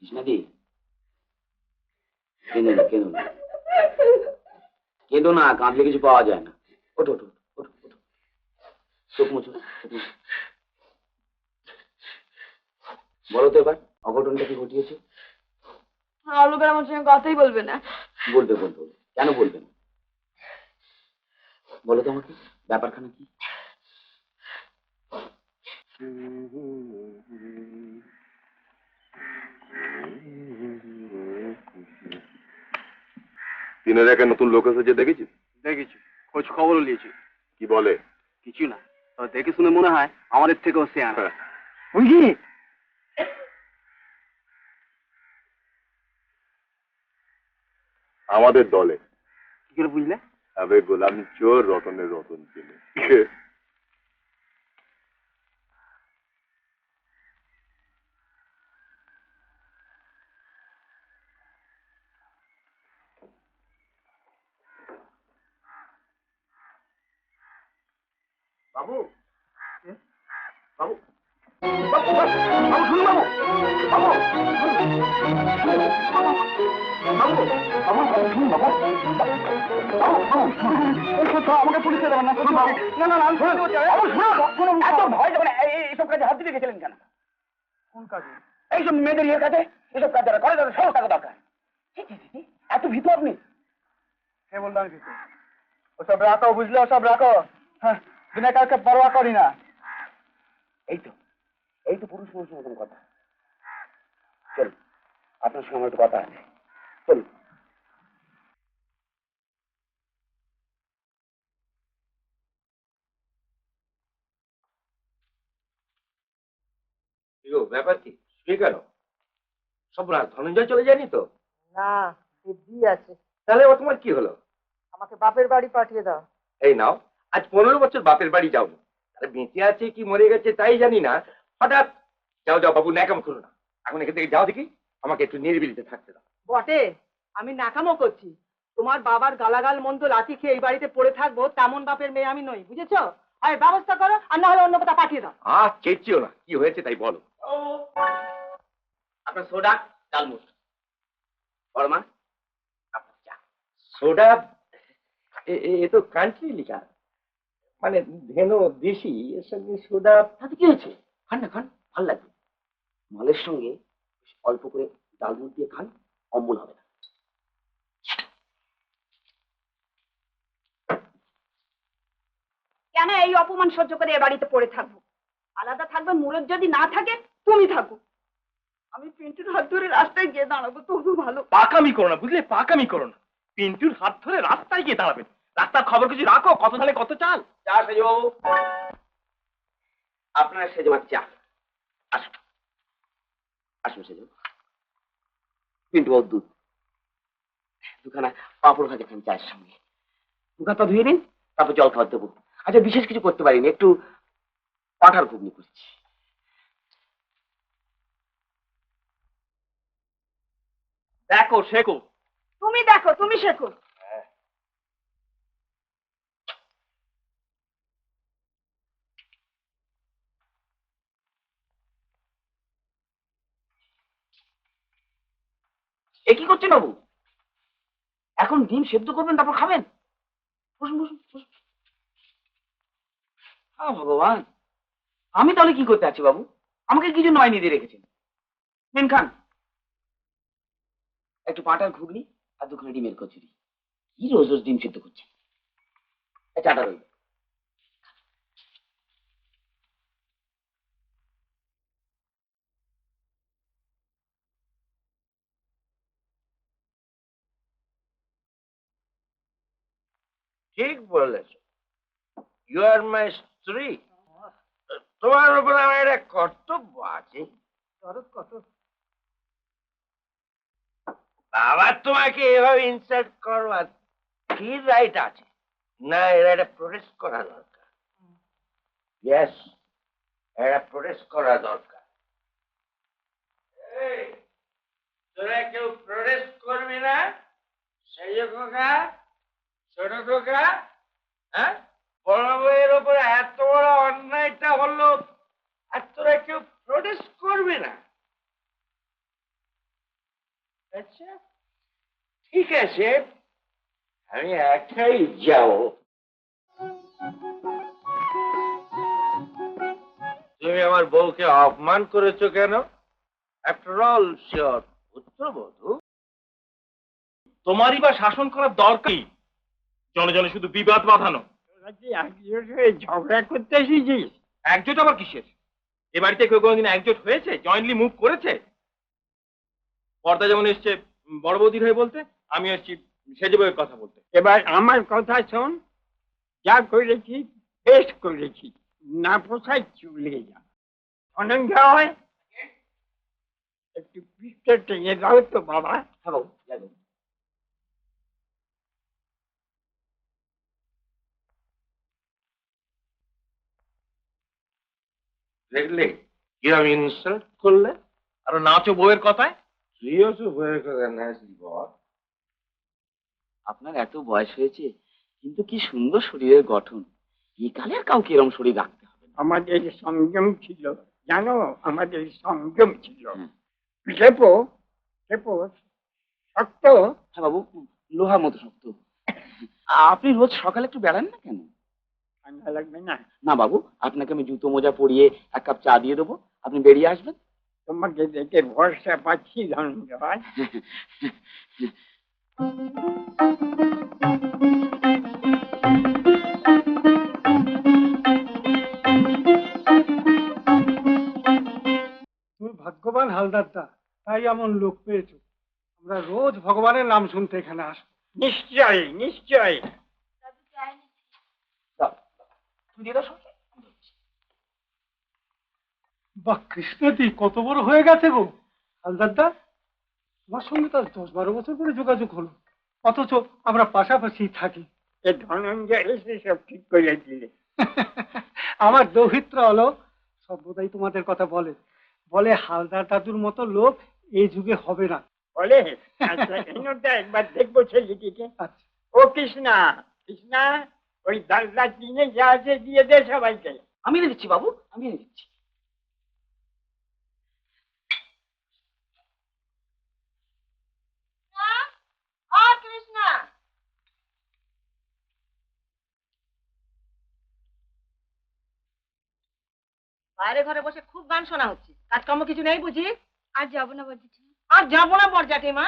কৃষ্ণাদি, কেঁদো না, কেঁদো না, কেঁদো না, কাঁদলে কিছু পাওয়া যায় না। ওঠো ওঠো ওঠো ওঠো, চোখ মুছো, চোখ মুছো। বলো তো এবার অঘটনটা কি ঘটিয়েছে? আলোকের আমার সঙ্গে কথাই বলবে না। বলবে বলবে, কেন বলবে না? বলো তো আমাকে, ব্যাপারখানা কি? দিনের একে নতুন লোক এসেছে, দেখেছিস? দেখেছি, খোঁজ খবরও নিয়েছি। কি বলে? কিছু না, তবে দেখে শুনে মনে হয় আমাদের থেকেও সে আনা। বুঝলি, আমাদের দলে। কি করে বুঝলে? আবে গোলামি চোর, রতনের রতন চেনে। বাবু, বাবু, বাবু, বাবু, শুনুন বাবু, বাবু, বাবু, বাবু, শুনুন বাবু, আমাকে পুলিশে দেবেন না, শুনুন বাবু, না না না, শুনুন, এত ভয় দেবেন, এইসব কাজে হাত দিতে গেছিলেন কেন? কোন কাজে? এইসব মেয়েদের ইয়ের কাছে, এইসব কাজ যারা করে তাদের সব টাকা দরকার। এত ভীতু আপনি? কে বললো আমি কিছু? ওসব রাখো, বুঝলে, ওসব রাখো। হ্যাঁ, বিনা কাউকে পরোয়া করি না। এই তো, এই তো পুরুষ মানুষের মতন কথা। চলুন, আপনার সঙ্গে আমার একটু কথা আছে, চলুন। ব্যাপার কি, শুয়ে গেল? সব ধনঞ্জয় চলে যায়নি তো? না, দিদি আছে। তাহলে ও তোমার কি হলো? আমাকে বাপের বাড়ি পাঠিয়ে দাও। এই নাও, আজ 15 বছর বাপের বাড়ি যাও না। তাহলে বেঁচে আছে কি মরে গেছে তাই জানি না, হঠাৎ যাও যাও বাবু, ন্যাকাম করো না। এখন এখান থেকে যাও দেখি, আমাকে একটু নিরিবিলিতে থাকতে দাও। বটে, আমি নাকামো করছি। তোমার বাবার গালাগাল মন্দ লাঠি খেয়ে এই বাড়িতে পড়ে থাকবো তেমন বাপের মেয়ে আমি নই, বুঝেছো? আর ব্যবস্থা করো, আর না হলে অন্য কোথাও পাঠিয়ে দাও। চেঁচিও না, কি হয়েছে তাই বলো। আপনার সোডা, ডালমুট। বড়মা, আপনার চা। সোডা? এ তো কান্ট্রি লিকার, মানে ধেনো দেশি, এর সঙ্গে সোডা তাতে কি হয়েছে? খান না, খান, ভাল লাগবে। মালের সঙ্গে অল্প করে ডালমুট দিয়ে খান, অম্বল হবে না। কেন এই অপমান সহ্য করে এ বাড়িতে পড়ে থাকবো? আলাদা থাকবে, মুরত যদি না থাকে তুমি থাকো। আমি পিন্টুর হাত ধরে রাস্তায় গিয়ে দাঁড়াবো, তবু ভালো। পাকামি করো না, বুঝলে, পাকামি করো না। পিন্টুর হাত ধরে রাস্তায় গিয়ে দাঁড়াবেন? রাস্তার খবর কিছু রাখো, কত ধানে কত চাল। চা সেজবাবু, আপনার সেজমার চা। আসুন, আসুন সেজবাবু। পিন্টু বাবুর দুধ, দুখানা পাঁপড় ভাজা খান চায়ের সঙ্গে। মুখ হাত পা ধুয়ে নিন, তারপর জল খাওয়ার দেবো। আচ্ছা, বিশেষ কিছু করতে পারিনি, একটু পাঠার ঘুগনি করেছি। দেখো, শেখো। তুমি দেখো, তুমি শেখো। এ কি করছেন বাবু? এখন ডিম সেদ্ধ করবেন, তারপর খাবেন? বসুন বসুন বসুন। ভগবান, আমি তাহলে কি করতে আছি বাবু? আমাকে কি জন্য আইনি দিয়ে রেখেছেন? নিন খান, একটু পাটার ঘুগনি আর দুখানা ডিমের কচুরি। কি রোজ রোজ ডিম সেদ্ধ করছে? চাটা রইল। ঠিক বলেছ, ইউ আর মাই স্ত্রী। তোমার উপর আমার একটা কর্তব্য আছে। কত বাবা তোমাকে এভাবে ইনসাল্ট করবার কি রাইট আছে? না, এরা এটা প্রোটেস্ট করা দরকার। ইয়েস, এটা প্রোটেস্ট করা দরকার। এই, তোরা কেউ প্রোটেস্ট করবি না? সেই খোকা, ছোট খোকা, হ্যাঁ, বড় বউয়ের উপরে এত বড় অন্যায়টা হলো, আর তোরা কেউ প্রোটেস্ট করবি না? আচ্ছা ঠিক আছে, আমি একাই যাব। তুমি আমার বউকে অপমান করেছো কেন? আফটার অল শিওর পুত্রবধূ। তোমারই বা শাসন করার দরকার কি? জনে জনে শুধু বিবাদ বাঁধানো। ঝগড়া করতে এসেছিস? একজোট আবার কিসের? এ বাড়িতে কেউ কোনোদিন একজোট হয়েছে, জয়েন্টলি মুভ করেছে? পর্দা যেমন এসছে বড় বৌদির হয়ে বলতে, আমি এসছি সেজে বউয়ের কথা বলতে। এবার আমার কথা শোন, যা করেছি বেশ করেছি, না পোষায় চলে যা। অনেক যাওয়া হয়, একটু পিঠটা টেনে দাও তো বাবা। হ্যাঁ বাবু, যাই বাবু। দেখলে কিরম ইনসাল্ট করলে? আর নাচো বউয়ের কথায়। তুইও তো হয়ে কথা নাচলি বল। আপনার এত বয়স হয়েছে, কিন্তু কি সুন্দর শরীরের গঠন। এই কালে আর কাউকে এরম শরীর রাখতে হবে না। আমাদের সংযম ছিল, জানো, আমাদের সংযম ছিল। হুম। খেপো খেপো শক্ত। হ্যাঁ বাবু, লোহার মতো শক্ত। আপনি রোজ সকালে একটু বেড়ান না কেন? ঠান্ডা লাগবে না? না বাবু, আপনাকে আমি জুতো মোজা পরিয়ে এক কাপ চা দিয়ে দেবো, আপনি বেরিয়ে আসবেন। তোমাকে দেখে ভরসা পাচ্ছি ধন্যবাদ। তুমি ভাগ্যবান হালদারদা, তাই এমন লোক পেয়েছো। আমরা রোজ ভগবানের নাম শুনতে এখানে আসবো। নিশ্চয় নিশ্চয়। তুমি দিয়ে দাও সঙ্গে। বাহ, কৃষ্ণতি কত বড় হয়ে গেছে গো হালদারদা। তোমার সঙ্গে তো 10-12 বছর পরে যোগাযোগ হলো, অথচ আমরা পাশাপাশি থাকি। এ ধনঞ্জয় এসে সব ঠিক করে দিলে। আমার দৌহিত্র হলো সর্বদাই তোমাদের কথা বলে, বলে হালদার দাদুর মতো লোক এই যুগে হবে না। বলে আচ্ছা, এনোটা একবার দেখবো ছেলেটিকে। আচ্ছা, ও কৃষ্ণা, কৃষ্ণা, ওই ডালটা কিনে যা আছে দিয়ে দে সবাইকে। আমি এনে দিচ্ছি বাবু, আমি এনে দিচ্ছি। কৃষ্ণা, বাইরে ঘরে বসে খুব গান শোনা হচ্ছে, কাজকর্ম কিছু নেই বুঝি? আর যাবো না বলছি। আর যাবো না বরজাটি মা?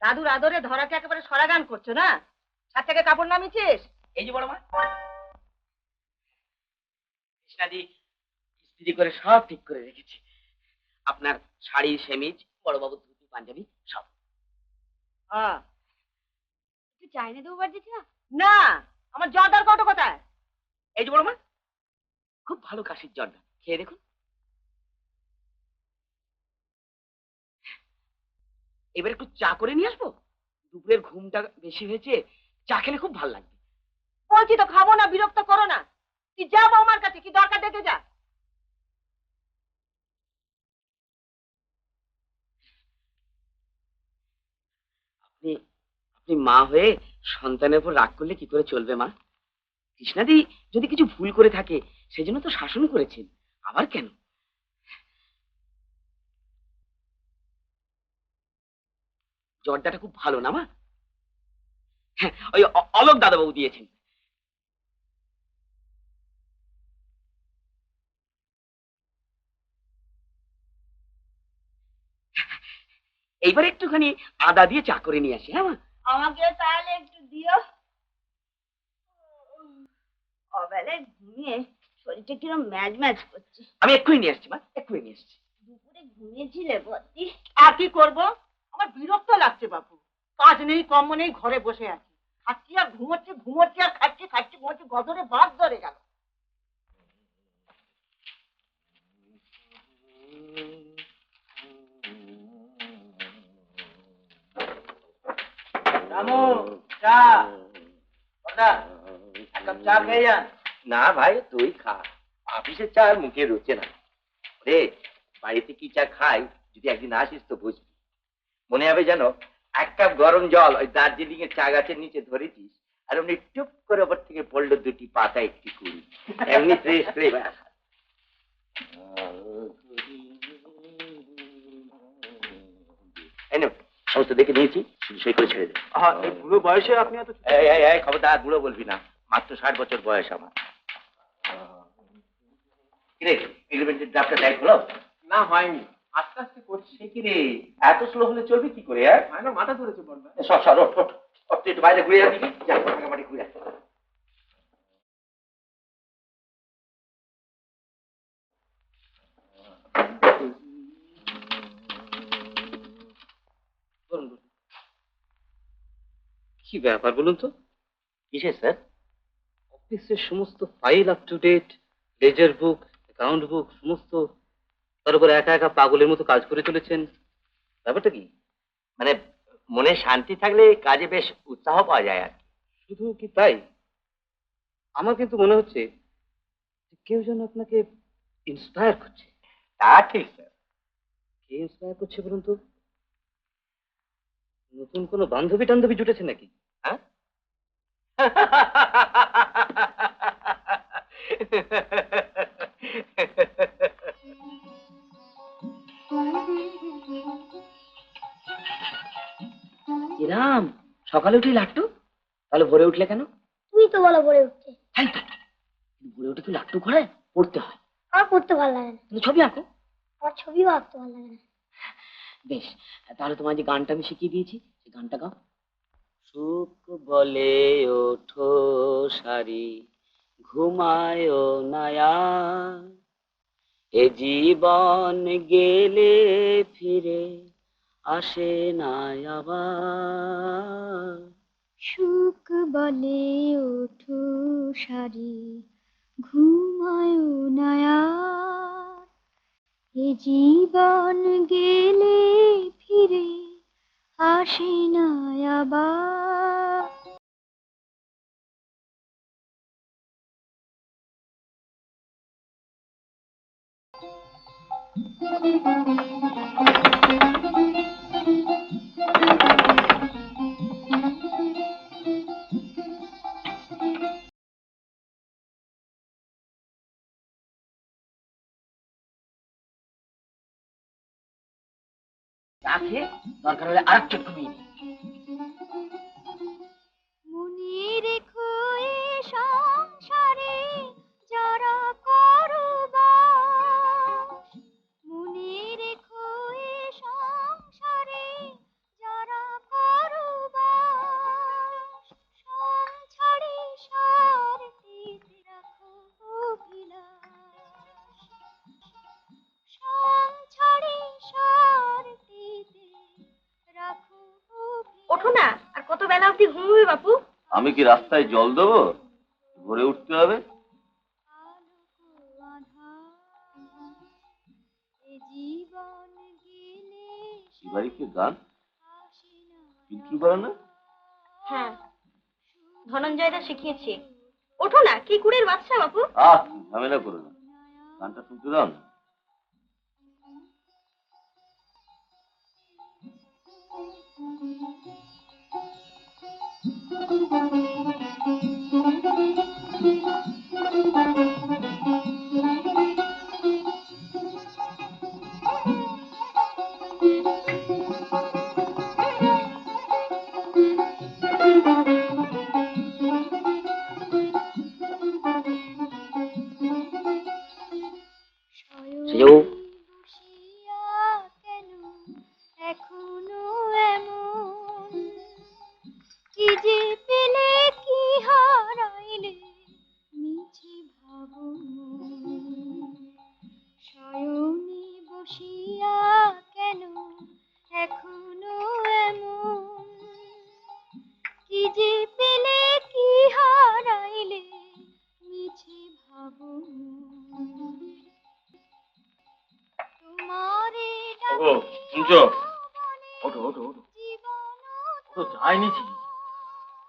দাদুর আদরে ধরাকে একেবারে সরা গান করছো না? ছাদ থেকে কাপড় নামিয়েছিস? এই যে বড় মা, কৃষ্ণাদি ইস্ত্রি করে সব ঠিক করে রেখেছি। আপনার শাড়ি, সেমিজ, বড়বাবুর ধুতি, পাঞ্জাবি সব। হ্যাঁ। তুই চাই না দেবো বাড়ি না? না, আমার জর্দার কৌটো কোথায়? এই যে বড় মা, খুব ভালো কাশির জর্দা, খেয়ে দেখুন। এবার একটু চা করে নিয়ে আসবো? দুপুরের ঘুমটা বেশি হয়েছে, চা খেলে খুব ভালো লাগবে। বলছি তো খাবো না, বিরক্ত করো না। তুই যা বৌমার কাছে, কি দরকার দেখে যা। আপনি আপনি মা হয়ে সন্তানের উপর রাগ করলে কি করে চলবে মা? কৃষ্ণাদি যদি কিছু ভুল করে থাকে, সেজন্য তো শাসন করেছেন, আবার কেন? জর্দাটা খুব ভালো না মা? হ্যাঁ, ওই অলোক দাদাবাবু দিয়েছেন। এইবার একটুখানি আদা দিয়ে চা করে নিয়ে আসি। হ্যাঁ মা? আমাকে তাহলে একটু দিও। অবেলায় ঘুমিয়ে শরীরটা কিরম ম্যাজ ম্যাজ করছে। আমি এক্ষুনি নিয়ে আসছি মা, এক্ষুনি নিয়ে আসছি। দুপুরে ঘুমিয়েছিলে বদ্দি? আর কি করবো? আমার বিরক্ত লাগছে বাপু। কাজ নেই, কর্ম নেই, ঘরে বসে আছি। খাচ্ছি আর ঘুমোচ্ছি, ঘুমোচ্ছি আর খাচ্ছি, খাচ্ছি ঘুমোচ্ছি, গদরে বাদ ধরে গেল। রামু, চা। বড়দা, এক কাপ চা খেয়ে যান। না ভাই, তুই খা, অফিসের চা আর মুখে রুচে না রে। বাড়িতে কি চা খাই, যদি একদিন আসিস তো বুঝবি। মনে হবে যেন এক কাপ গরম জল ওই দার্জিলিং এর চা গাছের নিচে ধরেছিস, আর অমনি টুপ করে ওপর থেকে পড়লো দুটি পাতা, একটি কুড়ি, এমনি ফ্রেশ রে। এই নে, সমস্ত দেখে নিয়েছি, শুধু সই করে ছেড়ে দে। এই বুড়ো বয়সে আপনি এত এই খবরদার বুড়ো বলবি না, মাত্র 60 বছর বয়স আমার। কিরে এগ্রিমেন্টের ড্রাফটটা টাইপ হলো? না হয়নি, আস্তে আস্তে করছি। সে কিরে এত স্লো হলে চলবে কি করে? মাথা ধরেছে বলবে। সর সর ওঠ ওঠ ওঠ, তুই একটু বাইরে ঘুরে যাবি, যা ভাঙামাটি ঘুরে আয়। কি ব্যাপার বলুন তো? কিসের স্যার? অফিসের সমস্ত file up to date, ledger book, account book সমস্ত, তার উপর একা একা পাগলের মতো কাজ করে চলেছেন, ব্যাপারটা কি? মানে মনে শান্তি থাকলে কাজে বেশ উৎসাহ পাওয়া যায় আর কি। শুধু কি তাই? আমার কিন্তু মনে হচ্ছে যে কেউ যেন আপনাকে ইন্সপায়ার করছে। তা ঠিক স্যার। কে ইন্সপায়ার করছে বলুন তো? নতুন কোনো বান্ধবী টান্ধবী জুটেছে নাকি? হ্যাঁ? রাম, সকালে উঠে লাট্টু, তাহলে ভোরে উঠলে কেন? তুই তো বলো পড়ে উঠতে। তাই তো, ভোরে উঠে কি লাট্টু ঘোরায়? পড়তে হয়। আমার পড়তে ভালো লাগে না, তুমি ছবি আঁকো। আমার ছবিও আঁকতে ভালো লাগে না। বেশ, তাহলে তোমার যে গানটা আমি শিখিয়ে দিয়েছি সেই গানটা গাও। সুখ বলে ওঠো সারি, ঘুমায় নায়া, এ জীবন গেলে ফিরে আসে না আবার। সুখ বলে ওঠো সারি, ঘুমায় নায়া, এ জীবন গেলে ফিরে আসে না আবার। চা খেয়ে দরকার হলে আর চোখ ঘুমিয়ে নি। মনে রেখো এ সংসারে যারা করো বাস, মনে রেখো এ সংসারে যারা করো বাস, সংসারে সারথিতে রাখো অভিলাষ, সংসারে সারথিতে রাখো অভিলাষ। ওঠো না, আর কত বেলা অবধি ঘুমোবে বাপু? আমি কি রাস্তায় জল দেবো? ভোরে উঠতে হবে। কি বাড়িতে গান বিক্রি করে না? হ্যাঁ, ধনঞ্জয়দা শিখিয়েছে। ওঠো না, কি কুড়ের বাচ্চা বাপু। ঝামেলা করো না, গানটা শুনতে দাও না। সেও কেন এখনো এমন, কি যে পেলে কি হারাইলে মিছে ভাবো মন। শয়নে বসিয়া কেন এখনো এমন, কি যে পেলে কি হারাইলে মিছে ভাবো মন। তোমারে ওগো, শুনছো? ওঠো ওঠো ওঠো ওঠো, চাই নিছি।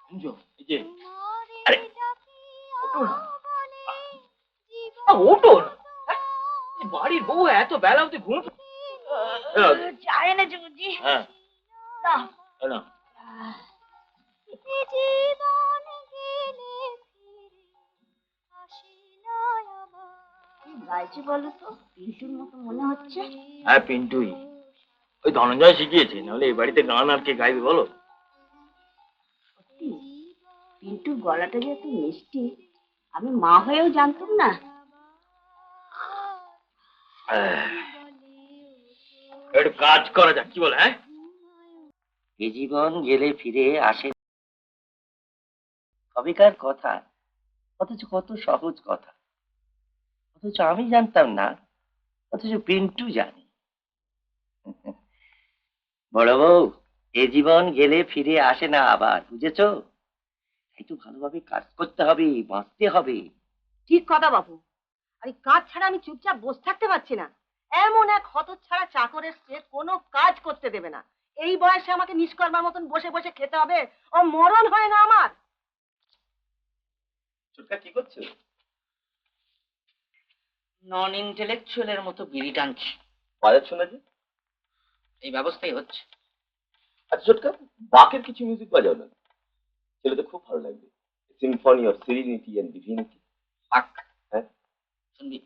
শুনছো? এই যে আরে, ওঠো না। ওঠো না। এই বাড়ির বউ এত বেলা অবধি ঘুম। চায় না জুজি। হ্যাঁ, দাও। এই নাও। জীবন গেলে ফিরে আসে না আবার। গাইছি বলো তো, পিন্টুর মতো মনে হচ্ছে। হ্যাঁ পিন্টুই, ওই ধনঞ্জয় শিখিয়েছে, নাহলে এই বাড়িতে গান আর কে গাইবে বলো? সত্যি পিন্টুর গলাটা যে এত মিষ্টি আমি মা হয়েও জানতাম না। একটু কাজ করা যাক, কি বলে? হ্যাঁ, এ জীবন গেলে ফিরে আসে কবেকার কথা, অথচ কত সহজ কথা, অথচ আমি জানতাম না, অথচ পিন্টু জানে। বড় বউ, এ জীবন গেলে ফিরে আসে না আবার, বুঝেছো? একটু ভালোভাবে কাজ করতে হবে, বাঁচতে হবে। ঠিক কথা বাবু। আর এই কাজ ছাড়া আমি চুপচাপ বসে থাকতে পারছি না। এমন এক হতচ্ছাড়া চাকর এসছে, কোনো কাজ করতে দেবে না। এই বয়সে আমাকে নিষ্কর্মার মতন বসে বসে খেতে হবে, ও মরণ হয় না আমার। ছোটকা কি করছো? নন ইন্টেলেকচুয়ালের মতো বিড়ি টানছি। বাজাচ্ছ না যে? এই ব্যবস্থাই হচ্ছে। আচ্ছা ছোটকা, বাকের কিছু মিউজিক বাজাও না, ছেলেতে খুব ভালো লাগবে। Symphony of serenity and divinity. পাক, হ্যাঁ, শুনবি?